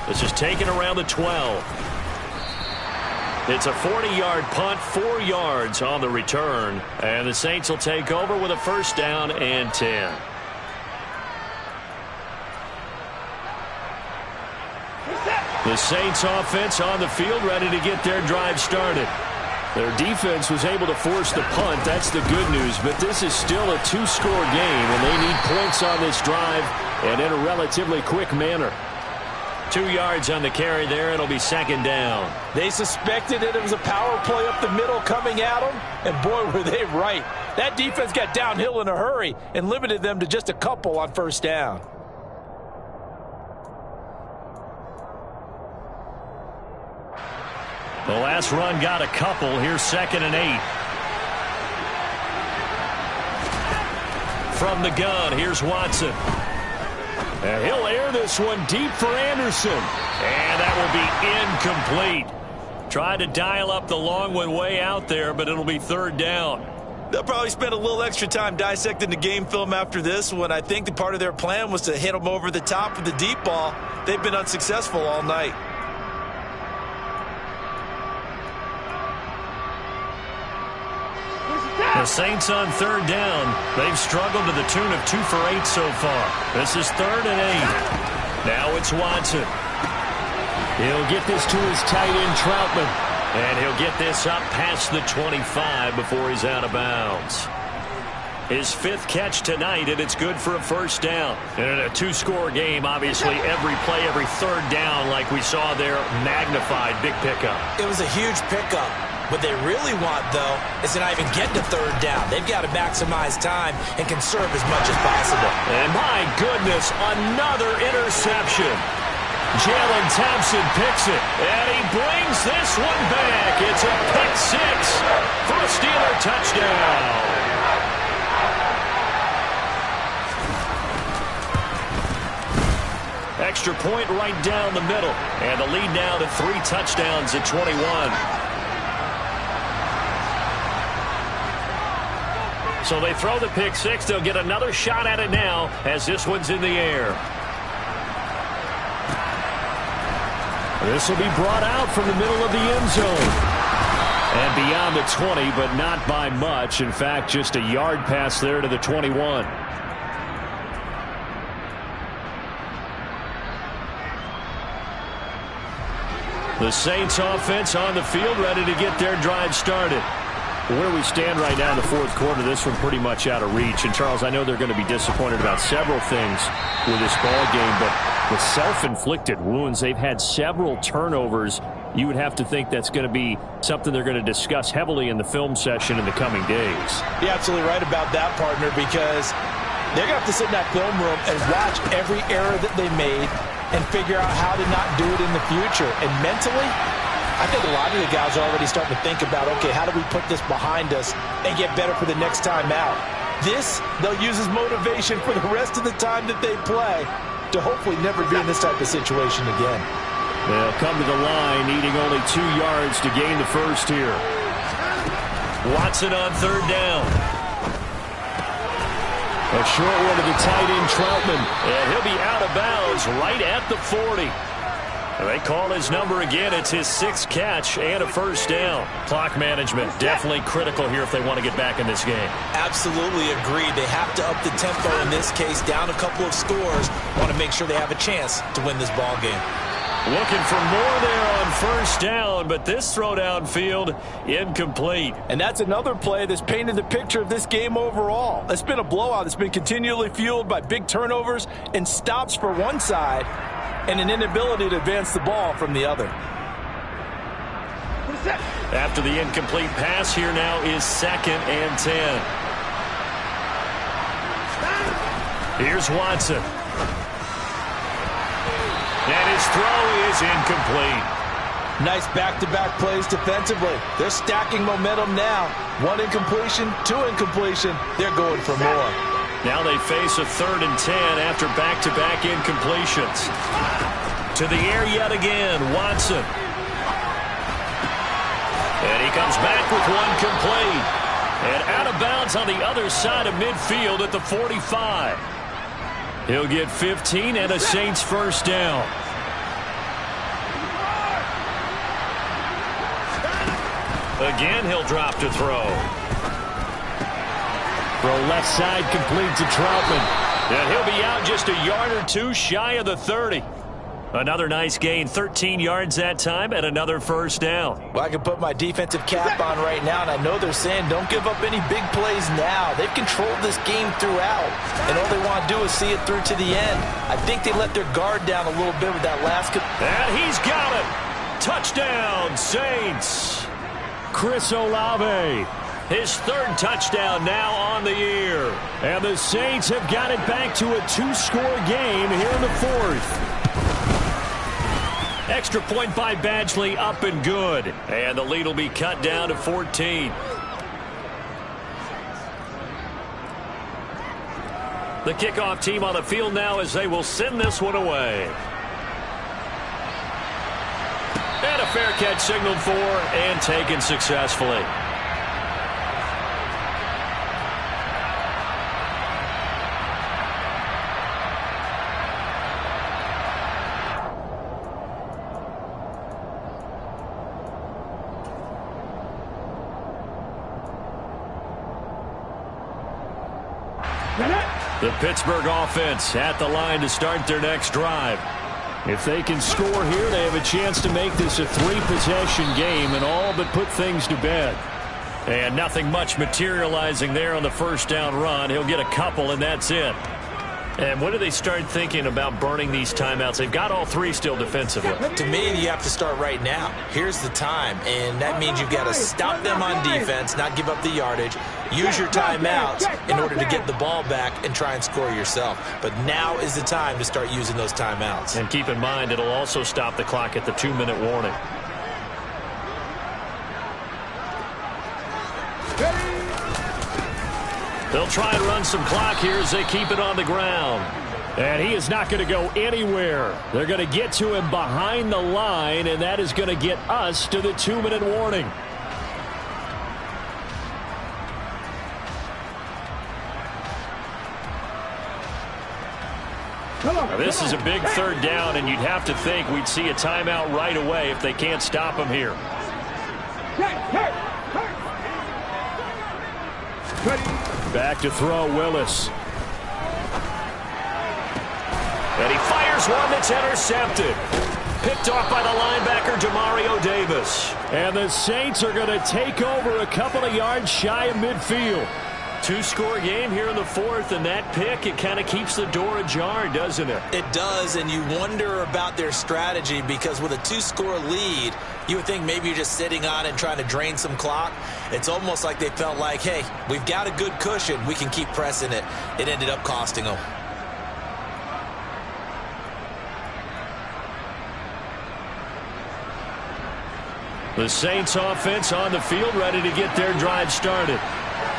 This is taken around the 12. It's a 40-yard punt, 4 yards on the return. And the Saints will take over with a first down and 10. The Saints offense on the field ready to get their drive started. Their defense was able to force the punt. That's the good news. But this is still a 2-score game, and they need points on this drive and in a relatively quick manner. 2 yards on the carry there. It'll be 2nd down. They suspected it was a power play up the middle coming at them, and boy, were they right. That defense got downhill in a hurry and limited them to just a couple on first down. The last run got a couple. Here's 2nd and 8. From the gun, here's Watson. And he'll air this one deep for Anderson. And that will be incomplete. Tried to dial up the long one way out there, but it'll be 3rd down. They'll probably spend a little extra time dissecting the game film after this one. I think the part of their plan was to hit them over the top with the deep ball. They've been unsuccessful all night. The Saints on third down. They've struggled to the tune of 2 for 8 so far. This is 3rd and 8. Now it's Watson. He'll get this to his tight end, Troutman. And he'll get this up past the 25 before he's out of bounds. His 5th catch tonight, and it's good for a first down. And in a 2-score game, obviously, every play, every third down, like we saw there, magnified. Big pickup. It was a huge pickup. What they really want, though, is to not even get to third down. They've got to maximize time and conserve as much as possible. And my goodness, another interception. Jalen Thompson picks it, and he brings this one back. It's a pick 6 for a Steeler touchdown. Extra point right down the middle, and the lead now to 3 touchdowns at 21. So they throw the pick 6. They'll get another shot at it now as this one's in the air. This will be brought out from the middle of the end zone. And beyond the 20, but not by much. In fact, just a yard pass there to the 21. The Saints offense on the field, ready to get their drive started. Where we stand right now in the 4th quarter, this one pretty much out of reach. And, Charles, I know they're going to be disappointed about several things with this ball game, but with self-inflicted wounds, they've had several turnovers. You would have to think that's going to be something they're going to discuss heavily in the film session in the coming days. You're absolutely right about that, partner, because they're going to have to sit in that film room and watch every error that they made and figure out how to not do it in the future. And mentally, I think a lot of the guys are already starting to think about, okay, how do we put this behind us and get better for the next time out? This, they'll use as motivation for the rest of the time that they play to hopefully never be in this type of situation again. They'll come to the line, needing only 2 yards to gain the first here. Watson on third down. A short one to the tight end, Troutman. And he'll be out of bounds right at the 40. And they call his number again. It's his 6th catch and a first down. Clock management definitely critical here if they want to get back in this game. Absolutely agreed. They have to up the tempo in this case, down a couple of scores. Want to make sure they have a chance to win this ball game. Looking for more there on first down, but this throw downfield incomplete. And that's another play that's painted the picture of this game overall. It's been a blowout. It's been continually fueled by big turnovers and stops for one side and an inability to advance the ball from the other. After the incomplete pass, here now is 2nd and 10. Here's Watson. And his throw is incomplete. Nice back-to-back plays defensively. They're stacking momentum now. 1 incompletion, 2 incompletion. They're going for more. Now they face a 3rd and 10 after back-to-back incompletions. To the air yet again, Watson. And he comes back with 1 complete. And out of bounds on the other side of midfield at the 45. He'll get 15 and a Saints first down. Again, he'll drop to throw. Throw left side complete to Troutman. And he'll be out just a yard or 2 shy of the 30. Another nice gain, 13 yards that time, and another first down. Well, I can put my defensive cap on right now, and I know they're saying don't give up any big plays now. They've controlled this game throughout, and all they want to do is see it through to the end. I think they let their guard down a little bit with that last. And he's got it. Touchdown, Saints. Chris Olave. His 3rd touchdown now on the year. And the Saints have got it back to a 2-score game here in the 4th. Extra point by Badgley, up and good. And the lead will be cut down to 14. The kickoff team on the field now as they will send this one away. And a fair catch signaled for and taken successfully. The Pittsburgh offense at the line to start their next drive. If they can score here, they have a chance to make this a 3-possession game and all but put things to bed. And nothing much materializing there on the first down run. He'll get a couple, and that's it. And when do they start thinking about burning these timeouts? They've got all 3 still defensively. To me, you have to start right now. Here's the time, and that means you've got to stop them on defense, not give up the yardage, use your timeouts in order to get the ball back and try and score yourself. But now is the time to start using those timeouts. And keep in mind, it'll also stop the clock at the 2-minute warning. They'll try and run some clock here as they keep it on the ground. And he is not going to go anywhere. They're going to get to him behind the line, and that is going to get us to the 2-minute warning. Now, this is a big third down, and you'd have to think we'd see a timeout right away if they can't stop him here. Back to throw, Willis. And he fires one that's intercepted. Picked off by the linebacker, Demario Davis. And the Saints are going to take over a couple of yards shy of midfield. 2-score game here in the 4th, and that pick, it kind of keeps the door ajar, doesn't it? It does, and you wonder about their strategy because with a 2-score lead, you would think maybe you're just sitting on and trying to drain some clock. It's almost like they felt like, hey, we've got a good cushion. We can keep pressing it. It ended up costing them. The Saints offense on the field, ready to get their drive started.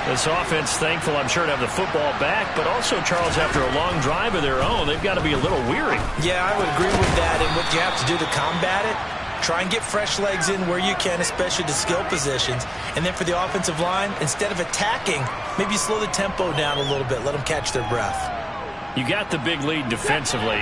This offense thankful, I'm sure, to have the football back, but also, Charles, after a long drive of their own, they've got to be a little weary. Yeah, I would agree with that, and what you have to do to combat it, try and get fresh legs in where you can, especially the skill positions. And then for the offensive line, instead of attacking, maybe slow the tempo down a little bit, let them catch their breath. You got the big lead defensively,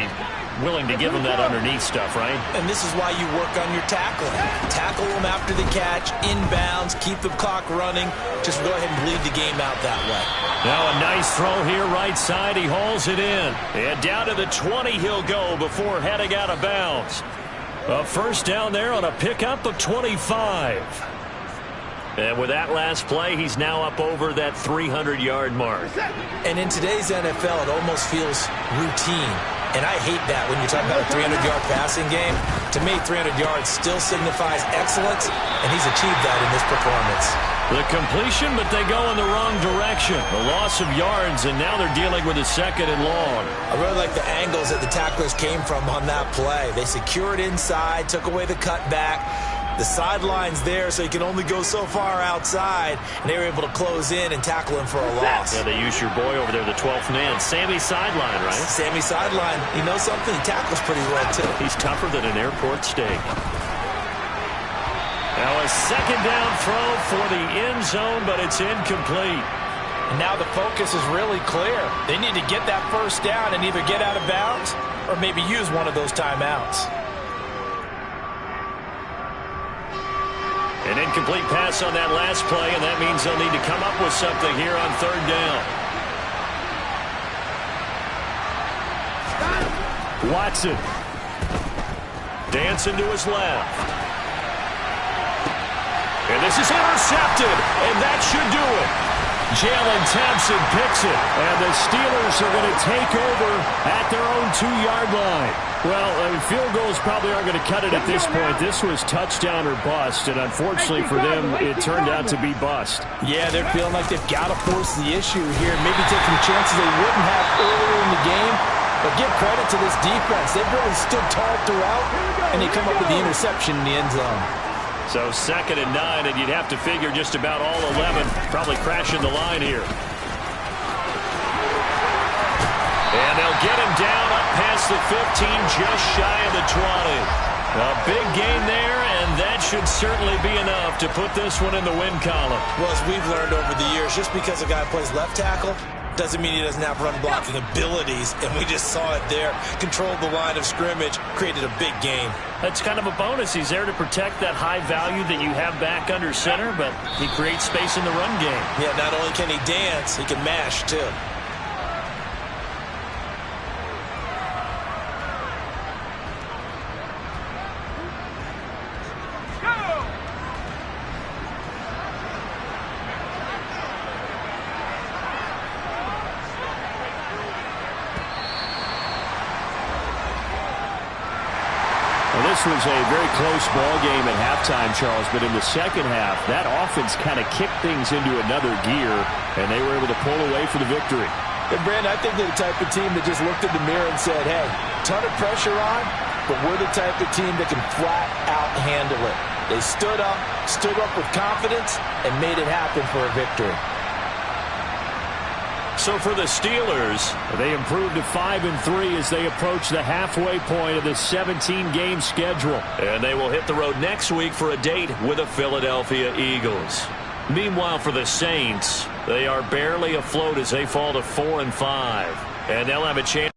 willing to give them that underneath stuff, right? And this is why you work on your tackling. Tackle them after the catch, inbounds, keep the clock running. Just go ahead and bleed the game out that way. Now a nice throw here, right side. He hauls it in. And down to the 20 he'll go before heading out of bounds. A first down there on a pickup of 25. And with that last play, he's now up over that 300-yard mark. And in today's NFL, it almost feels routine. And I hate that when you're talking about a 300-yard passing game. To me, 300 yards still signifies excellence, and he's achieved that in this performance. The completion, but they go in the wrong direction. The loss of yards, and now they're dealing with a 2nd and long. I really like the angles that the tacklers came from on that play. They secured inside, took away the cutback. The sideline's there, so you can only go so far outside, and they were able to close in and tackle him for a loss. Yeah, they used your boy over there, the 12th man, Sammy Sideline, right? Sammy Sideline. You know something? He tackles pretty well, too. He's tougher than an airport steak. Now a 2nd down throw for the end zone, but it's incomplete. And now the focus is really clear. They need to get that first down and either get out of bounds or maybe use one of those timeouts. An incomplete pass on that last play, and that means they'll need to come up with something here on 3rd down. Watson. Dancing to his left. And this is intercepted, and that should do it. Jalen Thompson picks it, and the Steelers are going to take over at their own 2-yard line. Well, field goals probably aren't going to cut it at this point. This was touchdown or bust, and unfortunately for them, it turned out to be bust. Yeah, they're feeling like they've got to force the issue here, maybe taking chances they wouldn't have earlier in the game. But give credit to this defense. They've really stood tall throughout, and they come up with the interception in the end zone. So 2nd and 9, and you'd have to figure just about all 11 probably crashing the line here. And they'll get him down up past the 15, just shy of the 20. A big gain there, and that should certainly be enough to put this one in the win column. Well, as we've learned over the years, just because a guy plays left tackle doesn't mean he doesn't have run-blocking abilities, and we just saw it there. Controlled the line of scrimmage, created a big game. That's kind of a bonus. He's there to protect that high value that you have back under center, but he creates space in the run game. Yeah, not only can he dance, he can mash, too. This was a very close ball game at halftime, Charles, but in the second half, that offense kind of kicked things into another gear, and they were able to pull away for the victory. And, Brandon, I think they're the type of team that just looked in the mirror and said, hey, ton of pressure on, but we're the type of team that can flat out handle it. They stood up with confidence, and made it happen for a victory. So for the Steelers, they improved to 5-3 as they approach the halfway point of the 17-game schedule. And they will hit the road next week for a date with the Philadelphia Eagles. Meanwhile, for the Saints, they are barely afloat as they fall to 4-5. And they'll have a chance.